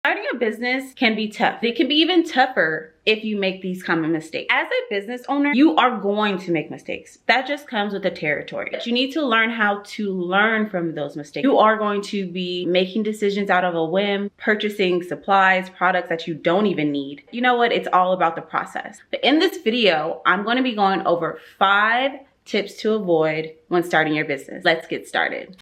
Starting a business can be tough. It can be even tougher if you make these common mistakes. As a business owner, you are going to make mistakes. That just comes with the territory. But you need to learn how to learn from those mistakes. You are going to be making decisions out of a whim, purchasing supplies, products that you don't even need. You know what? It's all about the process. But in this video, I'm going to be going over 5 tips to avoid when starting your business. Let's get started.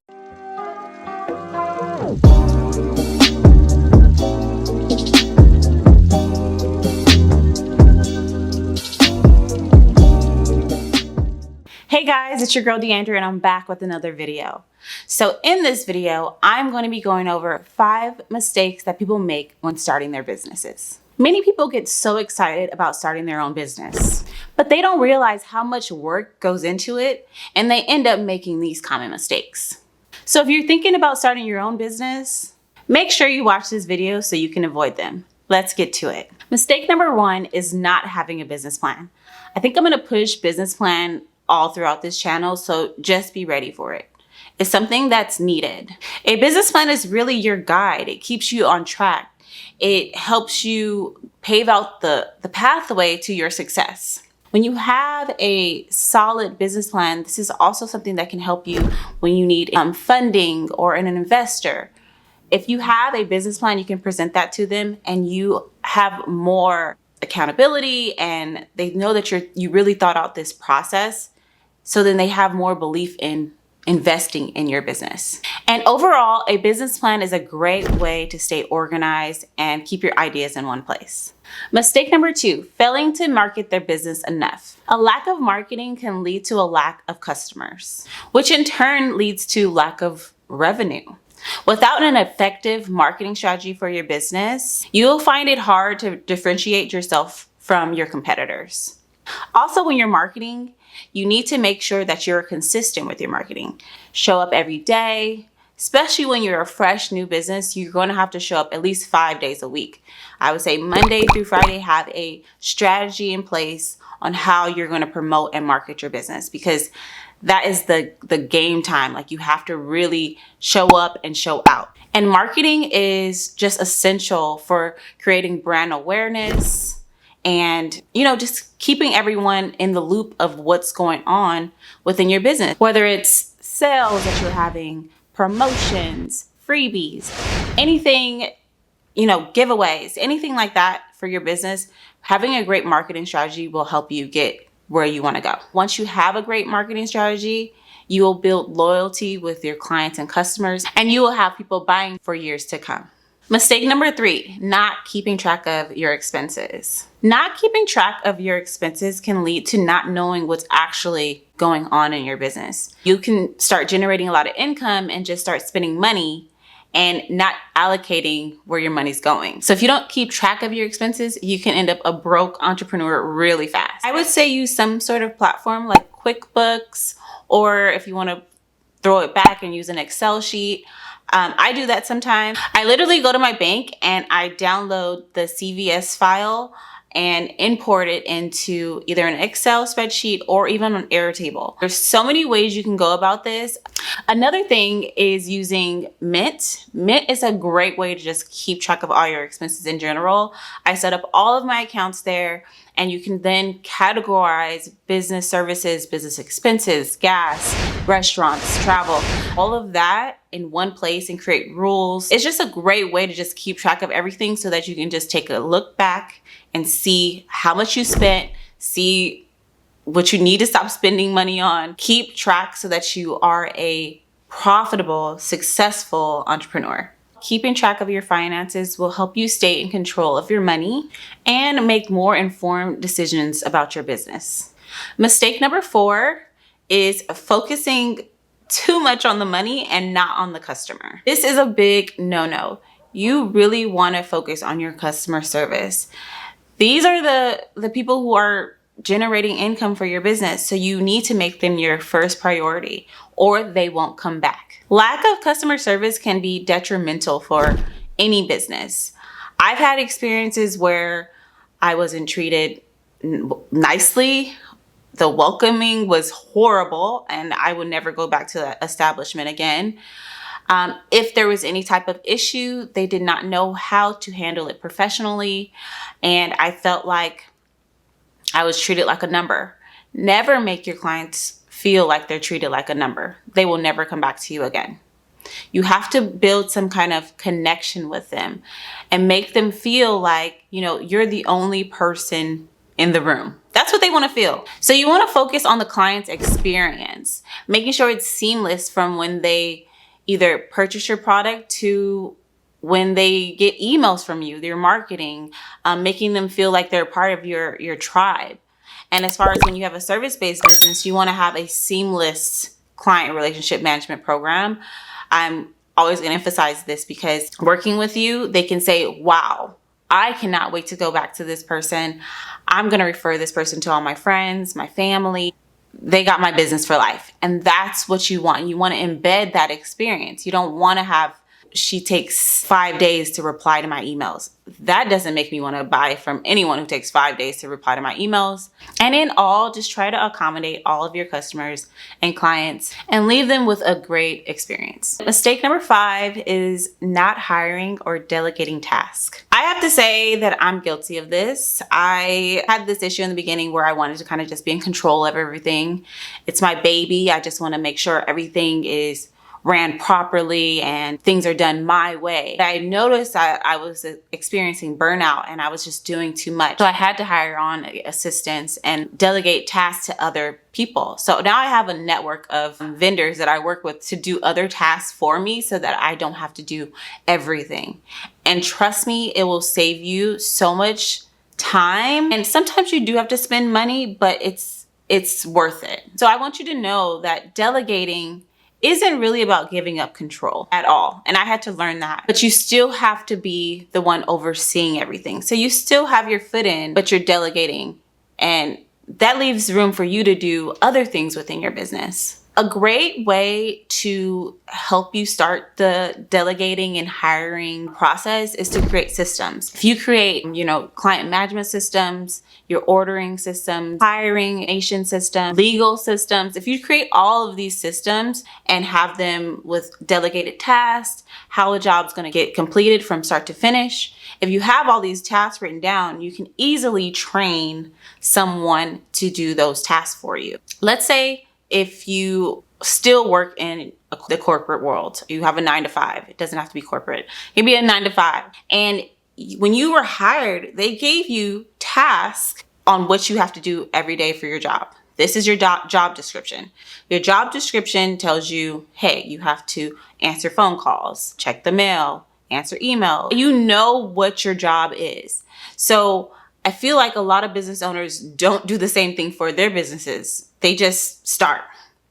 Hey guys, it's your girl DeAndra and I'm back with another video. So in this video, I'm going to be going over 5 mistakes that people make when starting their businesses. Many people get so excited about starting their own business, but they don't realize how much work goes into it and they end up making these common mistakes. So if you're thinking about starting your own business, make sure you watch this video so you can avoid them. Let's get to it. Mistake number 1 is not having a business plan. I think I'm going to push business plan all throughout this channel, so just be ready for it. It's something that's needed. A business plan is really your guide. It keeps you on track. It helps you pave out the pathway to your success. When you have a solid business plan, this is also something that can help you when you need funding or an investor. If you have a business plan, you can present that to them and you have more accountability and they know that you really thought out this process. So then they have more belief in investing in your business. And overall, a business plan is a great way to stay organized and keep your ideas in one place. Mistake number 2, failing to market their business enough. A lack of marketing can lead to a lack of customers, which in turn leads to lack of revenue. Without an effective marketing strategy for your business, you'll find it hard to differentiate yourself from your competitors. Also, when you're marketing, you need to make sure that you're consistent with your marketing. Show up every day, especially when you're a fresh new business, you're going to have to show up at least 5 days a week. I would say Monday through Friday, have a strategy in place on how you're going to promote and market your business, because that is the game time. Like, you have to really show up and show out. And marketing is just essential for creating brand awareness and, just keeping everyone in the loop of what's going on within your business. Whether it's sales that you're having, promotions, freebies, anything, giveaways, anything like that for your business, having a great marketing strategy will help you get where you want to go. Once you have a great marketing strategy, you will build loyalty with your clients and customers, and you will have people buying for years to come. Mistake number 3, not keeping track of your expenses. Not keeping track of your expenses can lead to not knowing what's actually going on in your business. You can start generating a lot of income and just start spending money and not allocating where your money's going. So if you don't keep track of your expenses, you can end up a broke entrepreneur really fast. I would say use some sort of platform like QuickBooks, or if you want to throw it back and use an Excel sheet. I do that sometimes. I literally go to my bank and I download the CVS file and import it into either an Excel spreadsheet or even an Airtable. There's so many ways you can go about this. Another thing is using Mint. Mint is a great way to just keep track of all your expenses in general. I set up all of my accounts there, and you can then categorize business services, business expenses, gas, restaurants, travel, all of that in one place and create rules. It's just a great way to just keep track of everything so that you can just take a look back and see how much you spent, see what you need to stop spending money on. Keep track so that you are a profitable, successful entrepreneur. Keeping track of your finances will help you stay in control of your money and make more informed decisions about your business. Mistake number 4 is focusing too much on the money and not on the customer. This is a big no-no. You really want to focus on your customer service. These are the people who are generating income for your business, so you need to make them your first priority or they won't come back. Lack of customer service can be detrimental for any business. I've had experiences where I wasn't treated nicely. The welcoming was horrible and I would never go back to that establishment again. If there was any type of issue, they did not know how to handle it professionally. And I felt like I was treated like a number. Never make your clients feel like they're treated like a number. They will never come back to you again. You have to build some kind of connection with them and make them feel like, you're the only person in the room. That's what they want to feel. So you want to focus on the client's experience, making sure it's seamless from when they either purchase your product to when they get emails from you, their marketing, making them feel like they're part of your tribe. And as far as when you have a service-based business, you want to have a seamless client relationship management program. I'm always going to emphasize this because working with you, they can say, wow, I cannot wait to go back to this person. I'm going to refer this person to all my friends, my family. They got my business for life. And that's what you want. You want to embed that experience. You don't want to have, she takes 5 days to reply to my emails. That doesn't make me want to buy from anyone who takes 5 days to reply to my emails. And in all, just try to accommodate all of your customers and clients and leave them with a great experience. Mistake number 5 is not hiring or delegating tasks. I have to say that I'm guilty of this. I had this issue in the beginning where I wanted to kind of just be in control of everything. It's my baby. I just want to make sure everything is ran properly and things are done my way. I noticed I was experiencing burnout and I was just doing too much. So I had to hire on assistants and delegate tasks to other people. So now I have a network of vendors that I work with to do other tasks for me so that I don't have to do everything. And trust me, it will save you so much time. And sometimes you do have to spend money, but it's worth it. So I want you to know that delegating isn't really about giving up control at all. And I had to learn that. But you still have to be the one overseeing everything. So you still have your foot in, but you're delegating. And that leaves room for you to do other things within your business. A great way to help you start the delegating and hiring process is to create systems. If you create, client management systems, your ordering systems, hiring nation system, legal systems, if you create all of these systems and have them with delegated tasks, how a job's going to get completed from start to finish, if you have all these tasks written down, you can easily train someone to do those tasks for you. Let's say if you still work in the corporate world, you have a 9-to-5. It doesn't have to be corporate. It can be a 9-to-5. And when you were hired, they gave you tasks on what you have to do every day for your job. This is your job description. Your job description tells you, hey, you have to answer phone calls, check the mail, answer email. You know what your job is. So I feel like a lot of business owners don't do the same thing for their businesses. They just start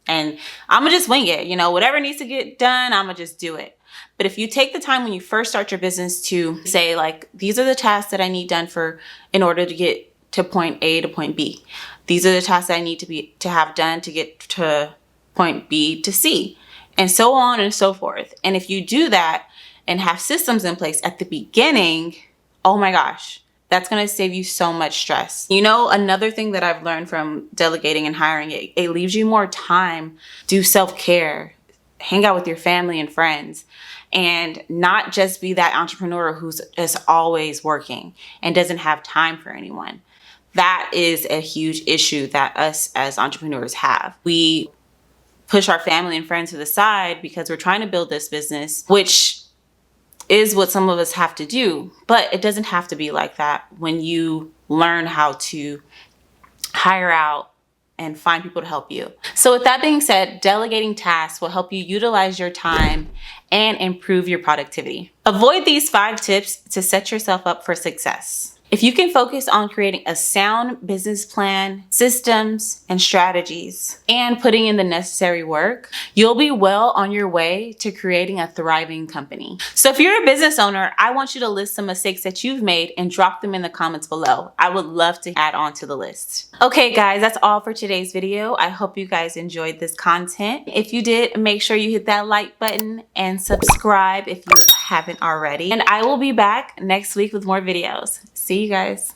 and I'm gonna just wing it. Whatever needs to get done, I'm gonna just do it. But if you take the time when you first start your business to say, like, these are the tasks that I need done in order to get to point A to point B. These are the tasks that I need to have done to get to point B to C, and so on and so forth. And if you do that and have systems in place at the beginning, oh my gosh, that's going to save you so much stress. Another thing that I've learned from delegating and hiring, it leaves you more time, do self-care, hang out with your family and friends, and not just be that entrepreneur who's just always working and doesn't have time for anyone. That is a huge issue that us as entrepreneurs have. We push our family and friends to the side because we're trying to build this business, which is what some of us have to do, but it doesn't have to be like that when you learn how to hire out and find people to help you. So with that being said, delegating tasks will help you utilize your time and improve your productivity. Avoid these 5 tips to set yourself up for success. If you can focus on creating a sound business plan, systems, and strategies, and putting in the necessary work, you'll be well on your way to creating a thriving company. So if you're a business owner, I want you to list some mistakes that you've made and drop them in the comments below. I would love to add on to the list. Okay, guys, that's all for today's video. I hope you guys enjoyed this content. If you did, make sure you hit that like button and subscribe if you haven't already. And I will be back next week with more videos. See you guys.